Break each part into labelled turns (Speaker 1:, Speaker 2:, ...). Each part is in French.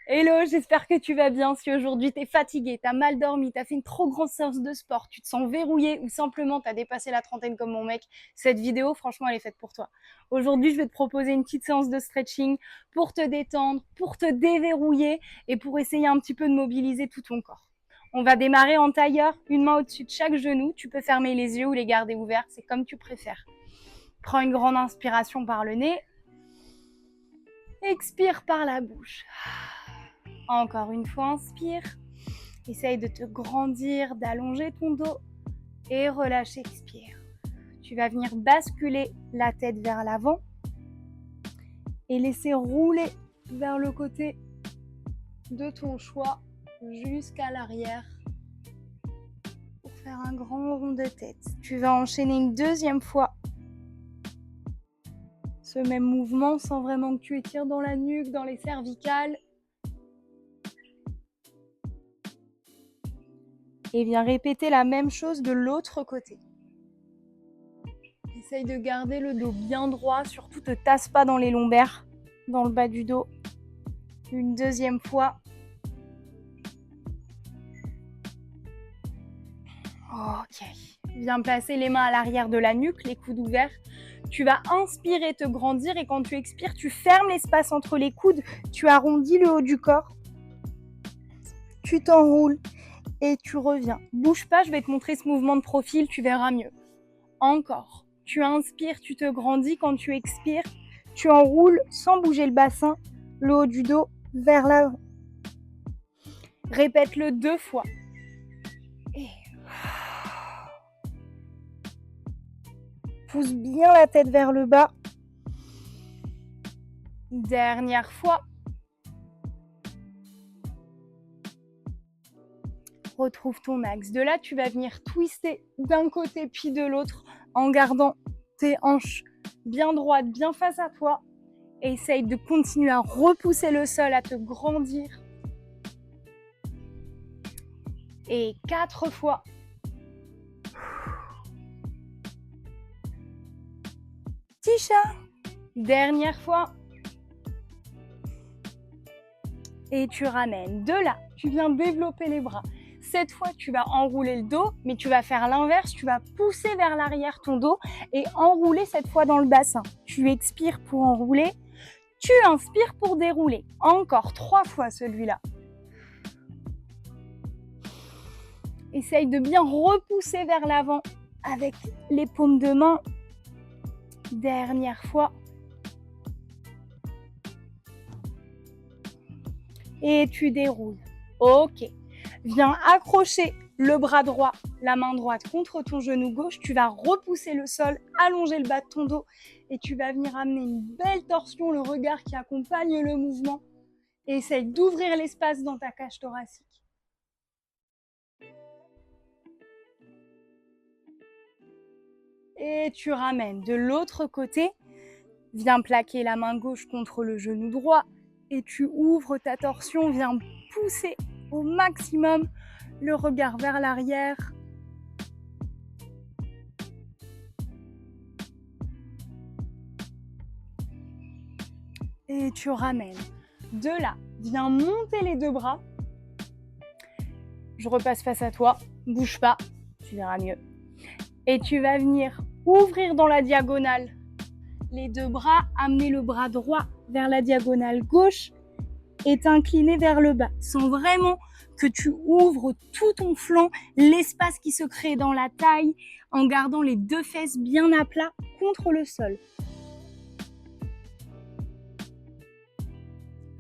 Speaker 1: Hello, j'espère que tu vas bien. Si aujourd'hui tu es fatigué, tu as mal dormi, tu as fait une trop grosse séance de sport, tu te sens verrouillé ou simplement tu as dépassé la trentaine comme mon mec, cette vidéo, franchement, elle est faite pour toi. Aujourd'hui, je vais te proposer une petite séance de stretching pour te détendre, pour te déverrouiller et pour essayer un petit peu de mobiliser tout ton corps. On va démarrer en tailleur, une main au-dessus de chaque genou. Tu peux fermer les yeux ou les garder ouverts, c'est comme tu préfères. Prends une grande inspiration par le nez. Expire par la bouche. Encore une fois, inspire. Essaye de te grandir, d'allonger ton dos et relâche, expire. Tu vas venir basculer la tête vers l'avant et laisser rouler vers le côté de ton choix jusqu'à l'arrière pour faire un grand rond de tête. Tu vas enchaîner une deuxième fois ce même mouvement sans vraiment que tu étires dans la nuque, dans les cervicales. Et viens répéter la même chose de l'autre côté. Essaye de garder le dos bien droit, surtout te tasse pas dans les lombaires, dans le bas du dos. Une deuxième fois. Ok. Viens placer les mains à l'arrière de la nuque, les coudes ouverts. Tu vas inspirer, te grandir et quand tu expires, tu fermes l'espace entre les coudes, tu arrondis le haut du corps, tu t'enroules et tu reviens. Bouge pas, je vais te montrer ce mouvement de profil, tu verras mieux. Encore. Tu inspires, tu te grandis. Quand tu expires, tu enroules sans bouger le bassin, le haut du dos vers l'avant. Répète-le 2 fois. Et pousse bien la tête vers le bas. Dernière fois. Retrouve ton axe. De là, tu vas venir twister d'un côté puis de l'autre en gardant tes hanches bien droites, bien face à toi. Et essaye de continuer à repousser le sol, à te grandir. Et 4 fois. Petit chat. Dernière fois. Et tu ramènes. De là, tu viens développer les bras. Cette fois, tu vas enrouler le dos, mais tu vas faire l'inverse. Tu vas pousser vers l'arrière ton dos et enrouler cette fois dans le bassin. Tu expires pour enrouler. Tu inspires pour dérouler. Encore 3 fois celui-là. Essaye de bien repousser vers l'avant avec les paumes de main. Dernière fois. Et tu déroules. Ok. Viens accrocher le bras droit, la main droite contre ton genou gauche. Tu vas repousser le sol, allonger le bas de ton dos et tu vas venir amener une belle torsion, le regard qui accompagne le mouvement. Et essaye d'ouvrir l'espace dans ta cage thoracique. Et tu ramènes de l'autre côté. Viens plaquer la main gauche contre le genou droit et tu ouvres ta torsion. Viens pousser au maximum le regard vers l'arrière. Et tu ramènes. De là, viens monter les 2 bras. Je repasse face à toi. Bouge pas, tu verras mieux. Et tu vas venir ouvrir dans la diagonale les 2 bras, amener le bras droit vers la diagonale gauche et t'incliner vers le bas. Sens vraiment que tu ouvres tout ton flanc, l'espace qui se crée dans la taille en gardant les 2 fesses bien à plat contre le sol.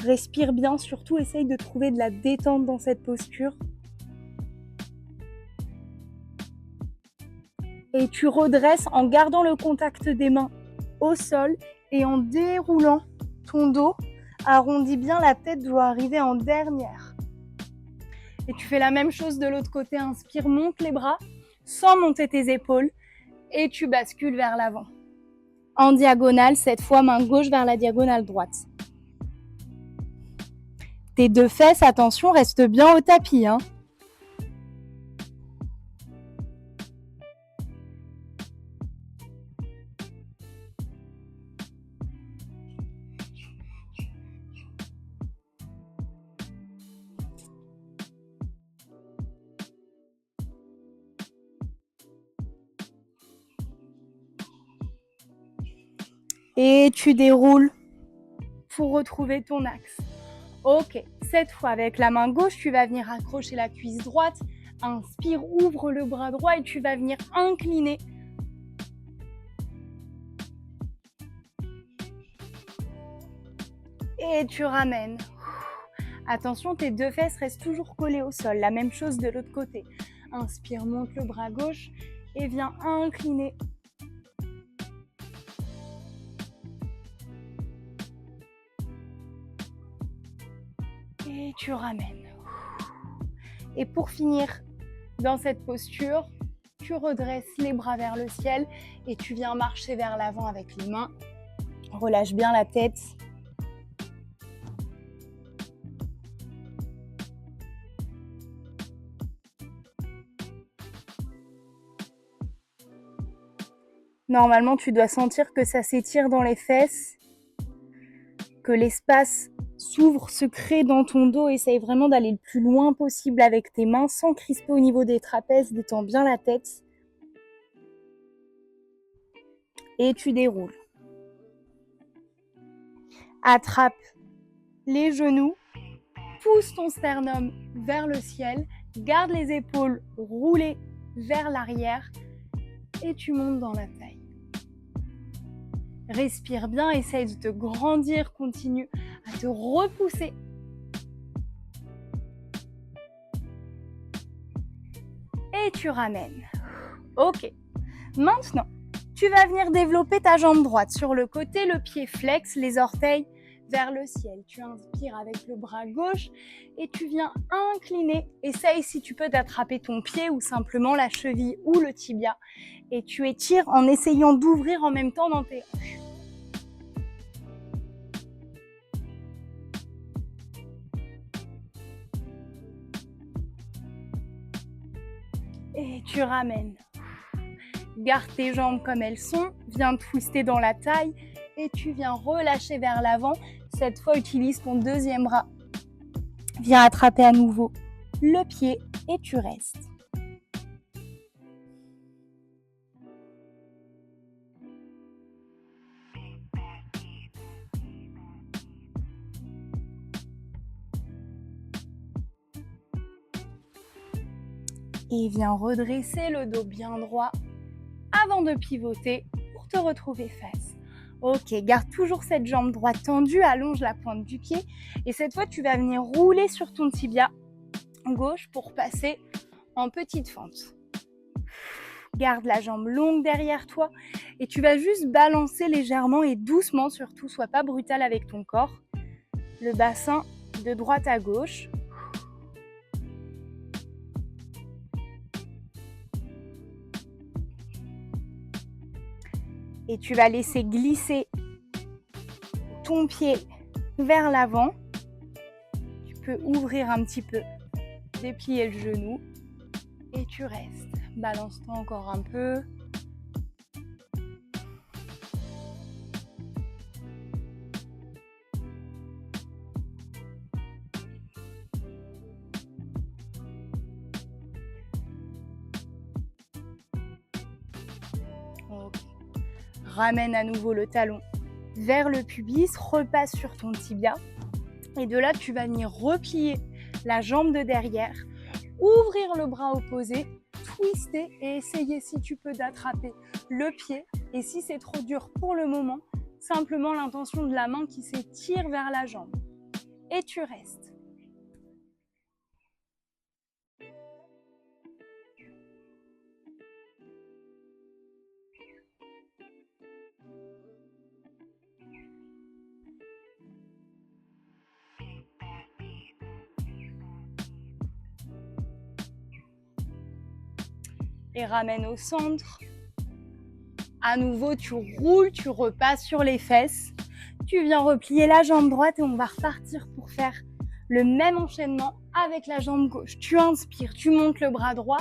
Speaker 1: Respire bien, surtout essaye de trouver de la détente dans cette posture. Et tu redresses en gardant le contact des mains au sol et en déroulant ton dos. Arrondis bien, la tête doit arriver en dernière. Et tu fais la même chose de l'autre côté. Inspire, monte les bras sans monter tes épaules et tu bascules vers l'avant. En diagonale, cette fois main gauche vers la diagonale droite. Tes 2 fesses, attention, restent bien au tapis, hein. Et tu déroules pour retrouver ton axe. Ok, cette fois avec la main gauche, tu vas venir accrocher la cuisse droite. Inspire, ouvre le bras droit et tu vas venir incliner. Et tu ramènes. Attention, tes deux fesses restent toujours collées au sol. La même chose de l'autre côté. Inspire, monte le bras gauche et viens incliner. Et tu ramènes. Et pour finir dans cette posture, tu redresses les bras vers le ciel et tu viens marcher vers l'avant avec les mains. Relâche bien la tête. Normalement, tu dois sentir que ça s'étire dans les fesses, que l'espace s'ouvre, se crée dans ton dos. Essaye vraiment d'aller le plus loin possible avec tes mains sans crisper au niveau des trapèzes, détends bien la tête. Et tu déroules. Attrape les genoux, pousse ton sternum vers le ciel, garde les épaules roulées vers l'arrière et tu montes dans la taille. Respire bien, essaye de te grandir, continue à te repousser. Et tu ramènes. Ok. Maintenant, tu vas venir développer ta jambe droite sur le côté, le pied flex, les orteils vers le ciel. Tu inspires avec le bras gauche et tu viens incliner. Essaye si tu peux d'attraper ton pied ou simplement la cheville ou le tibia. Et tu étires en essayant d'ouvrir en même temps dans tes hanches. Et tu ramènes. Garde tes jambes comme elles sont, viens twister dans la taille et tu viens relâcher vers l'avant. Cette fois, utilise ton deuxième bras. Viens attraper à nouveau le pied et tu restes. Et viens redresser le dos bien droit avant de pivoter pour te retrouver face. Ok, garde toujours cette jambe droite tendue, allonge la pointe du pied et cette fois tu vas venir rouler sur ton tibia gauche pour passer en petite fente. Garde la jambe longue derrière toi et tu vas juste balancer légèrement et doucement, surtout sois pas brutal avec ton corps. Le bassin de droite à gauche. Et tu vas laisser glisser ton pied vers l'avant. Tu peux ouvrir un petit peu, déplier le genou et tu restes. Balance-toi encore un peu. Okay. Ramène à nouveau le talon vers le pubis, repasse sur ton tibia. Et de là, tu vas venir replier la jambe de derrière, ouvrir le bras opposé, twister et essayer si tu peux d'attraper le pied. Et si c'est trop dur pour le moment, simplement l'intention de la main qui s'étire vers la jambe. Et tu restes. Et ramène au centre. À nouveau, tu roules, tu repasses sur les fesses. Tu viens replier la jambe droite et on va repartir pour faire le même enchaînement avec la jambe gauche. Tu inspires, tu montes le bras droit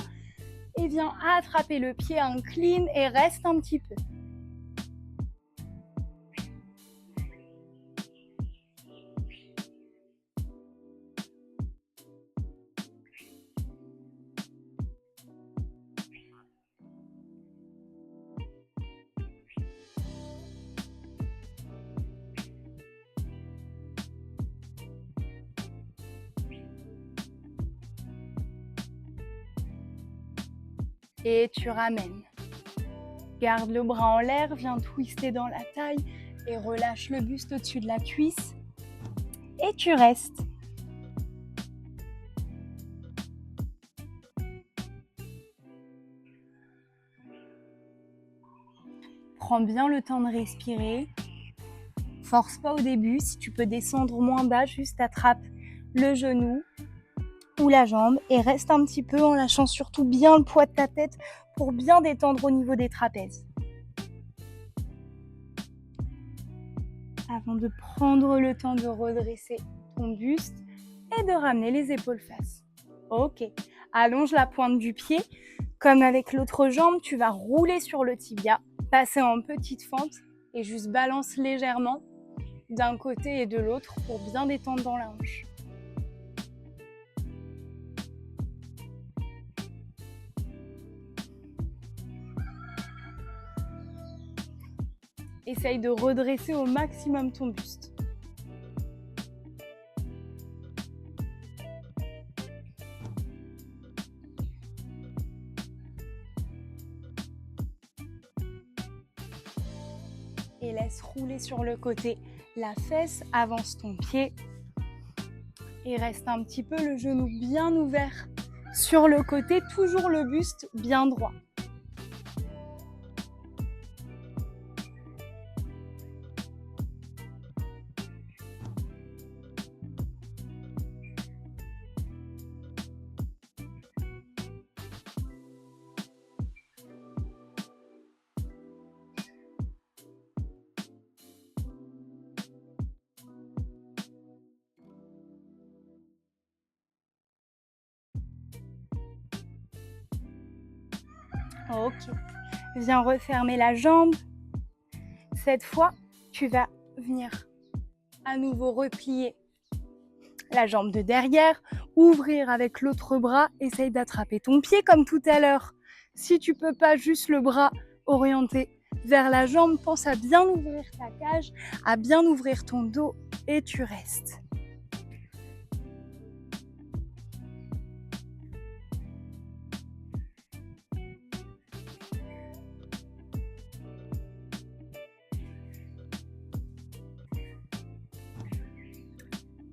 Speaker 1: et viens attraper le pied, incline et reste un petit peu. Et tu ramènes. Garde le bras en l'air, viens twister dans la taille et relâche le buste au-dessus de la cuisse. Et tu restes. Prends bien le temps de respirer. Force pas au début. Si tu peux descendre moins bas, juste attrape le genou ou la jambe et reste un petit peu en lâchant surtout bien le poids de ta tête pour bien détendre au niveau des trapèzes. Avant de prendre le temps de redresser ton buste et de ramener les épaules face. Ok, allonge la pointe du pied. Comme avec l'autre jambe, tu vas rouler sur le tibia, passer en petite fente et juste balance légèrement d'un côté et de l'autre pour bien détendre dans la hanche. Essaye de redresser au maximum ton buste. Et laisse rouler sur le côté la fesse, avance ton pied et reste un petit peu le genou bien ouvert sur le côté, toujours le buste bien droit. Ok, viens refermer la jambe. Cette fois, tu vas venir à nouveau replier la jambe de derrière, ouvrir avec l'autre bras, essaye d'attraper ton pied comme tout à l'heure. Si tu peux pas, juste le bras orienté vers la jambe, pense à bien ouvrir ta cage, à bien ouvrir ton dos et tu restes.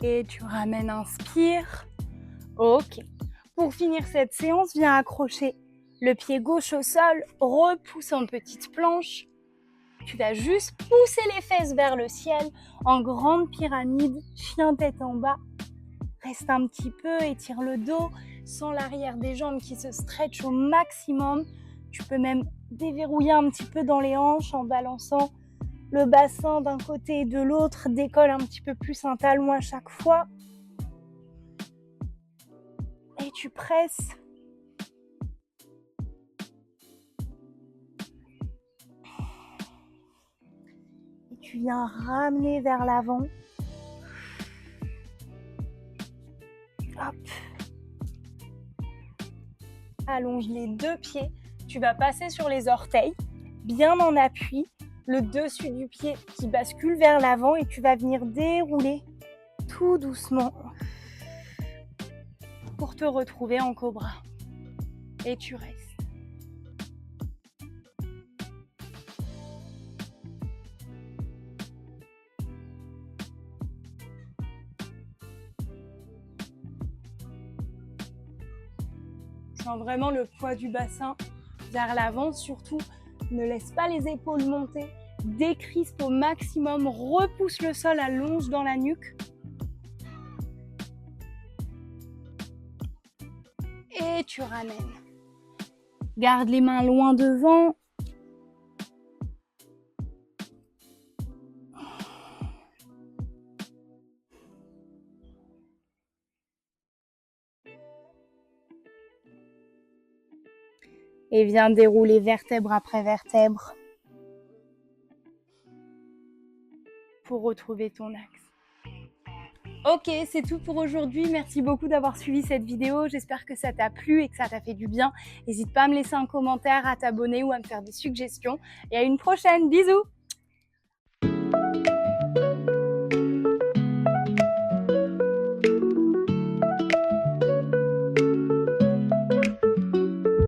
Speaker 1: Et tu ramènes, inspire. Ok. Pour finir cette séance, viens accrocher le pied gauche au sol, repousse en petite planche. Tu vas juste pousser les fesses vers le ciel en grande pyramide, chien tête en bas. Reste un petit peu, étire le dos, sens l'arrière des jambes qui se stretch au maximum. Tu peux même déverrouiller un petit peu dans les hanches en balançant le bassin d'un côté et de l'autre, décolle un petit peu plus un talon à chaque fois. Et tu presses. Et tu viens ramener vers l'avant. Hop. Allonge les deux pieds. Tu vas passer sur les orteils, bien en appui. Le dessus du pied qui bascule vers l'avant et tu vas venir dérouler tout doucement pour te retrouver en cobra. Et tu restes. Sens vraiment le poids du bassin vers l'avant. Surtout, ne laisse pas les épaules monter. Décrispe au maximum. Repousse le sol, allonge dans la nuque. Et tu ramènes. Garde les mains loin devant. Et viens dérouler vertèbre après vertèbre pour retrouver ton axe. Ok, c'est tout pour aujourd'hui. Merci beaucoup d'avoir suivi cette vidéo. J'espère que ça t'a plu et que ça t'a fait du bien. N'hésite pas à me laisser un commentaire, à t'abonner ou à me faire des suggestions. Et à une prochaine. Bisous!